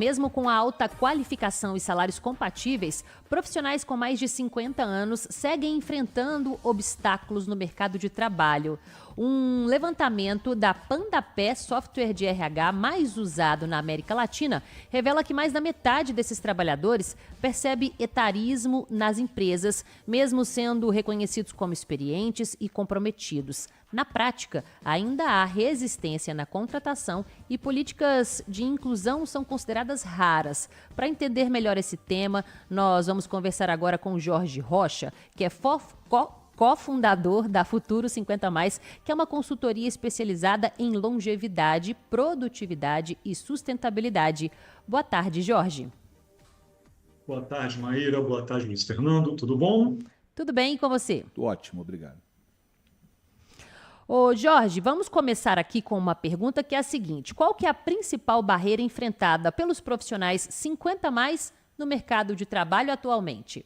Mesmo com a alta qualificação e salários compatíveis, profissionais com mais de 50 anos seguem enfrentando obstáculos no mercado de trabalho. Um levantamento da Pandapé, software de RH mais usado na América Latina, revela que mais da metade desses trabalhadores percebe etarismo nas empresas, mesmo sendo reconhecidos como experientes e comprometidos. Na prática, ainda há resistência na contratação e políticas de inclusão são consideradas raras. Para entender melhor esse tema, nós vamos conversar agora com Jorge Rocha, que é cofundador da Futuro 50+, que é uma consultoria especializada em longevidade, produtividade e sustentabilidade. Boa tarde, Jorge. Boa tarde, Maíra. Boa tarde, Luiz Fernando. Tudo bom? Tudo bem, e com você? Ótimo, obrigado. Ô Jorge, vamos começar aqui com uma pergunta que é a seguinte: qual que é a principal barreira enfrentada pelos profissionais 50+ no mercado de trabalho atualmente?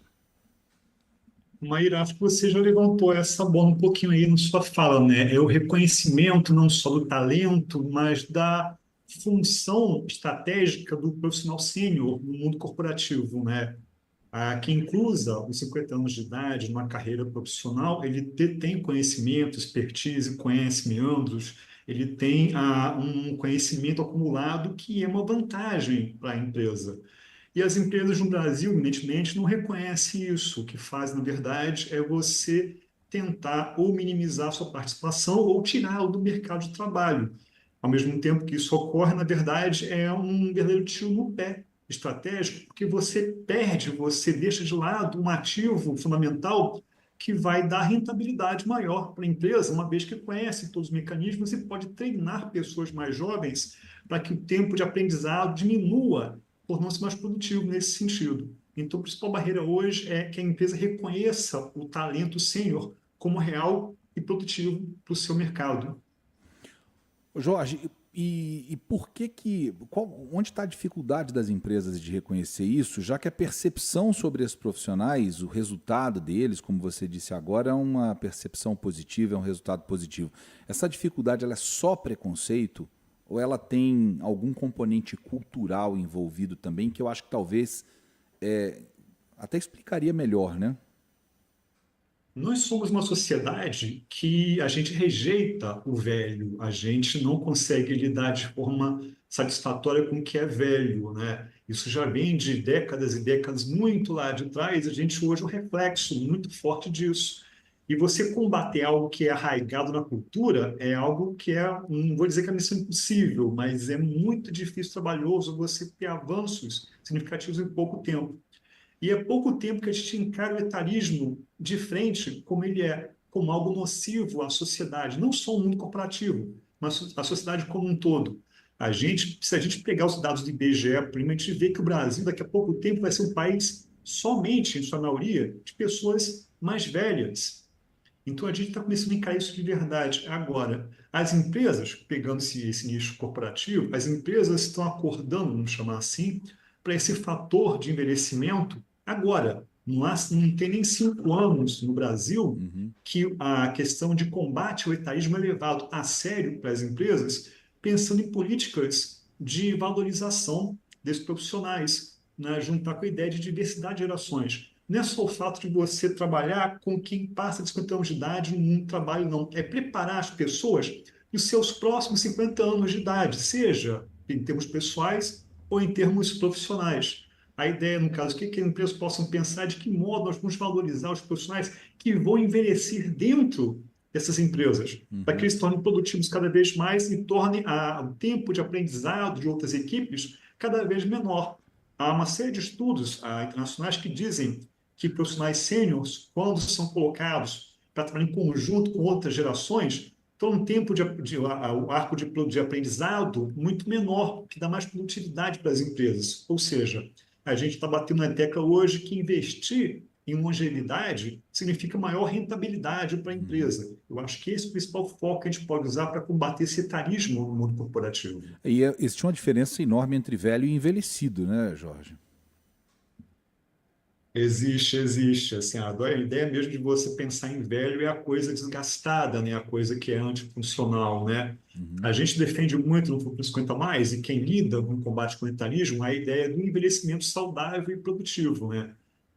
Maíra, acho que você já levantou essa bola um pouquinho aí na sua fala, né? É o reconhecimento não só do talento, mas da função estratégica do profissional sênior no mundo corporativo, né? Quem cruza os 50 anos de idade numa carreira profissional, ele tem conhecimento, expertise, conhece meandros, ele tem um conhecimento acumulado que é uma vantagem para a empresa. E as empresas no Brasil, evidentemente, não reconhecem isso. O que faz, na verdade, é você tentar ou minimizar a sua participação ou tirá-lo do mercado de trabalho. Ao mesmo tempo que isso ocorre, na verdade, é um verdadeiro tiro no pé estratégico, porque você perde, você deixa de lado um ativo fundamental que vai dar rentabilidade maior para a empresa, uma vez que conhece todos os mecanismos e pode treinar pessoas mais jovens para que o tempo de aprendizado diminua, tornando-se mais produtivo nesse sentido. Então, a principal barreira hoje é que a empresa reconheça o talento sênior como real e produtivo para o seu mercado. Jorge, e por onde está a dificuldade das empresas de reconhecer isso, já que a percepção sobre esses profissionais, o resultado deles, como você disse agora, é uma percepção positiva, é um resultado positivo. Essa dificuldade ela é só preconceito ou ela tem algum componente cultural envolvido também, que eu acho que talvez até explicaria melhor, né? Nós somos uma sociedade que a gente rejeita o velho, a gente não consegue lidar de forma satisfatória com o que é velho, né? Isso já vem de décadas e décadas muito lá de trás, a gente hoje é um reflexo muito forte disso. E você combater algo que é arraigado na cultura é algo que não vou dizer que é missão impossível, mas é muito difícil, trabalhoso você ter avanços significativos em pouco tempo. E é pouco tempo que a gente encara o etarismo de frente como ele é, como algo nocivo à sociedade, não só o mundo corporativo, mas a sociedade como um todo. Se a gente pegar os dados do IBGE, a gente vê que o Brasil, daqui a pouco tempo, vai ser um país somente, em sua maioria, de pessoas mais velhas. Então, a gente está começando a encarar isso de verdade. Agora, as empresas, pegando esse nicho corporativo, as empresas estão acordando, vamos chamar assim, para esse fator de envelhecimento agora. Não tem nem 5 anos no Brasil que a questão de combate ao etarismo é levado a sério para as empresas, pensando em políticas de valorização desses profissionais, né? Juntar com a ideia de diversidade de gerações. Não é só o fato de você trabalhar com quem passa de 50 anos de idade num trabalho, não. É preparar as pessoas para os seus próximos 50 anos de idade, seja em termos pessoais ou em termos profissionais. A ideia, no caso, que as empresas possam pensar de que modo nós vamos valorizar os profissionais que vão envelhecer dentro dessas empresas, para que eles se tornem produtivos cada vez mais e tornem o tempo de aprendizado de outras equipes cada vez menor. Há uma série de estudos internacionais que dizem que profissionais sêniores, quando são colocados para trabalhar em conjunto com outras gerações, estão um tempo o arco de aprendizado muito menor, que dá mais produtividade para as empresas. Ou seja, a gente está batendo na tecla hoje que investir em longevidade significa maior rentabilidade para a empresa. Eu acho que esse é o principal foco que a gente pode usar para combater esse etarismo no mundo corporativo. E existe uma diferença enorme entre velho e envelhecido, né, Jorge? Existe. Assim, a ideia mesmo de você pensar em velho é a coisa desgastada, né? A coisa que é antifuncional, né? Uhum. A gente defende muito no Futuro 50 Mais, e quem lida no combate ao etarismo, a ideia do envelhecimento saudável e produtivo, né?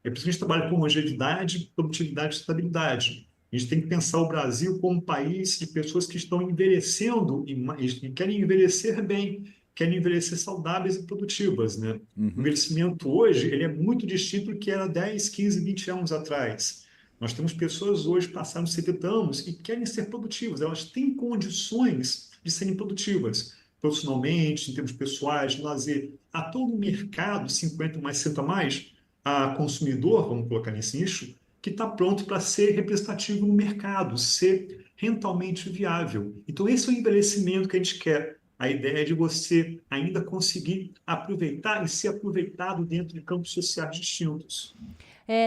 É por isso que a gente trabalha com longevidade, produtividade e estabilidade. A gente tem que pensar o Brasil como um país de pessoas que estão envelhecendo e querem envelhecer bem, querem envelhecer saudáveis e produtivas, né? O Uhum. envelhecimento hoje ele é muito distinto do que era 10, 15, 20 anos atrás. Nós temos pessoas hoje passando 70 anos e querem ser produtivas, elas têm condições de serem produtivas, profissionalmente, em termos pessoais, de lazer. Há todo um mercado, 50 mais, 60 mais, a consumidor, vamos colocar nesse nicho, que está pronto para ser representativo no mercado, ser rentalmente viável. Então, esse é o envelhecimento que a gente quer. A ideia é de você ainda conseguir aproveitar e ser aproveitado dentro de campos sociais distintos.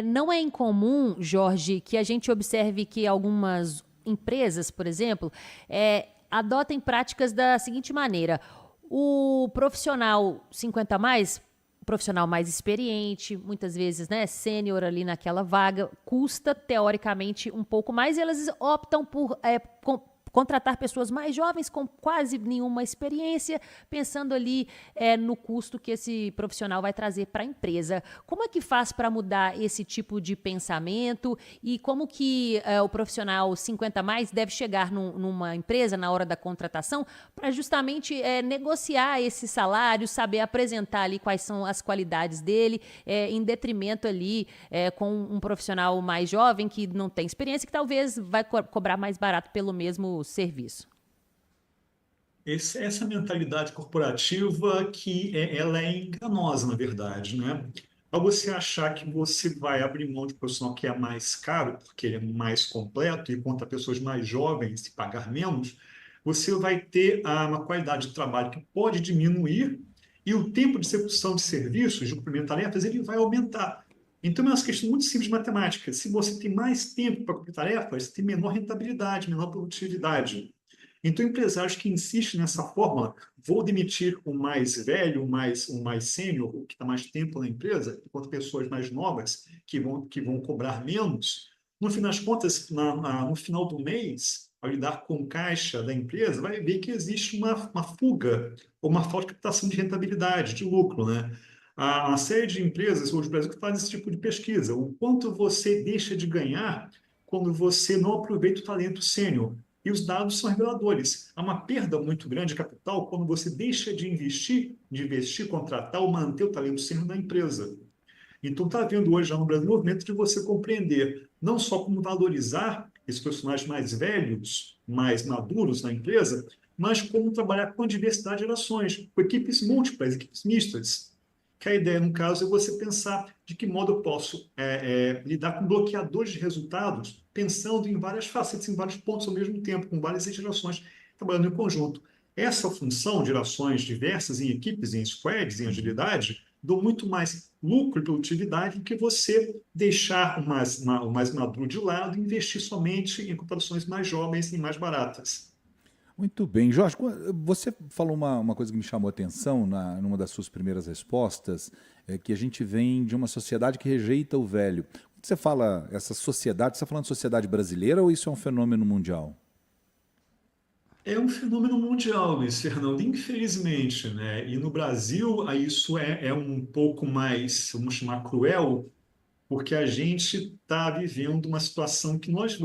Não é incomum, Jorge, que a gente observe que algumas empresas, por exemplo, adotem práticas da seguinte maneira: o profissional 50 a mais, profissional mais experiente, muitas vezes, né, sênior ali naquela vaga, custa teoricamente um pouco mais e elas optam por contratar pessoas mais jovens com quase nenhuma experiência, pensando ali no custo que esse profissional vai trazer para a empresa. Como é que faz para mudar esse tipo de pensamento e como que o profissional 50 a mais deve chegar numa empresa na hora da contratação para justamente negociar esse salário, saber apresentar ali quais são as qualidades dele, em detrimento ali com um profissional mais jovem que não tem experiência, que talvez vai cobrar mais barato pelo mesmo serviço? Essa mentalidade corporativa ela é enganosa, na verdade, né? Ao você achar que você vai abrir mão de um profissional que é mais caro, porque ele é mais completo, e contra pessoas mais jovens e pagar menos, você vai ter uma qualidade de trabalho que pode diminuir e o tempo de execução de serviços, de cumprimento de tarefas, ele vai aumentar. Então, é uma questão muito simples de matemática. Se você tem mais tempo para cumprir tarefas, você tem menor rentabilidade, menor produtividade. Então, empresários que insistem nessa forma, vou demitir o mais velho, o mais sênior, o que está mais tempo na empresa, enquanto pessoas mais novas que vão cobrar menos, no fim das contas, no final do mês, ao lidar com caixa da empresa, vai ver que existe uma fuga ou uma falta de captação de rentabilidade, de lucro, né? Há uma série de empresas hoje no Brasil que fazem esse tipo de pesquisa. O quanto você deixa de ganhar quando você não aproveita o talento sênior. E os dados são reveladores. Há uma perda muito grande de capital quando você deixa de investir, contratar ou manter o talento sênior na empresa. Então, está havendo hoje já no Brasil um movimento de você compreender não só como valorizar esses profissionais mais velhos, mais maduros na empresa, mas como trabalhar com a diversidade de gerações, com equipes múltiplas, equipes mistas. Que a ideia, no caso, é você pensar de que modo eu posso lidar com bloqueadores de resultados, pensando em várias facetas, em vários pontos ao mesmo tempo, com várias gerações trabalhando em conjunto. Essa função de ações diversas em equipes, em squads, em agilidade, dão muito mais lucro e produtividade do que você deixar o mais maduro de lado e investir somente em comparações mais jovens e mais baratas. Muito bem. Jorge, você falou uma coisa que me chamou a atenção numa das suas primeiras respostas, é que a gente vem de uma sociedade que rejeita o velho. Quando você fala essa sociedade, você está falando de sociedade brasileira ou isso é um fenômeno mundial? É um fenômeno mundial, Luiz Fernando, infelizmente, né? E no Brasil, isso é um pouco mais, vamos chamar, cruel, porque a gente está vivendo uma situação que nós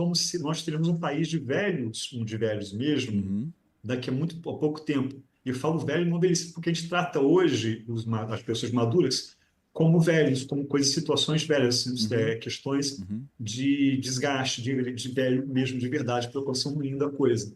teremos um país de velhos, um de velhos mesmo, Uhum, daqui a pouco tempo. E eu falo velho não envelhecido porque a gente trata hoje as pessoas maduras como velhos, como coisas, situações velhas, uhum, questões uhum. de desgaste, de velho mesmo, de verdade, preocupação ruim da coisa.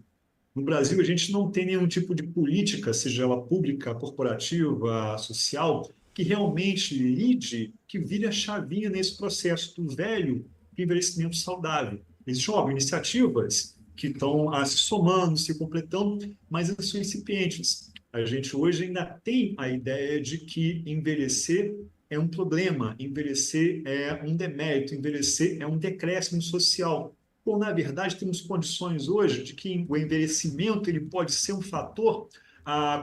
No Brasil, a gente não tem nenhum tipo de política, seja ela pública, corporativa, social, que realmente lide, que vire a chavinha nesse processo do velho para o envelhecimento saudável. Existem, óbvio, iniciativas que estão se somando, se completando, mas elas são incipientes. A gente hoje ainda tem a ideia de que envelhecer é um problema, envelhecer é um demérito, envelhecer é um decréscimo social. Ou, na verdade, temos condições hoje de que o envelhecimento ele pode ser um fator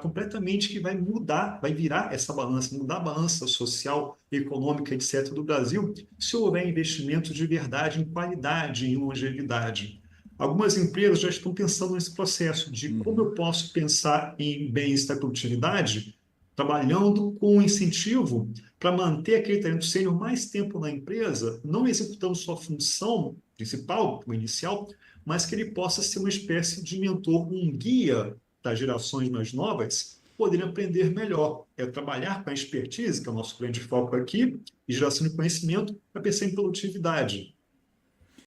completamente que vai mudar, vai virar essa balança, mudar a balança social, econômica, etc. do Brasil, se houver investimento de verdade em qualidade, em longevidade. Algumas empresas já estão pensando nesse processo de como eu posso pensar em bem-estar e produtividade, trabalhando com incentivo para manter aquele talento sênior mais tempo na empresa, não executando sua função principal, o inicial, mas que ele possa ser uma espécie de mentor, um guia das gerações mais novas, poderem aprender melhor. É trabalhar com a expertise, que é o nosso grande foco aqui, e geração de conhecimento para pensar em produtividade.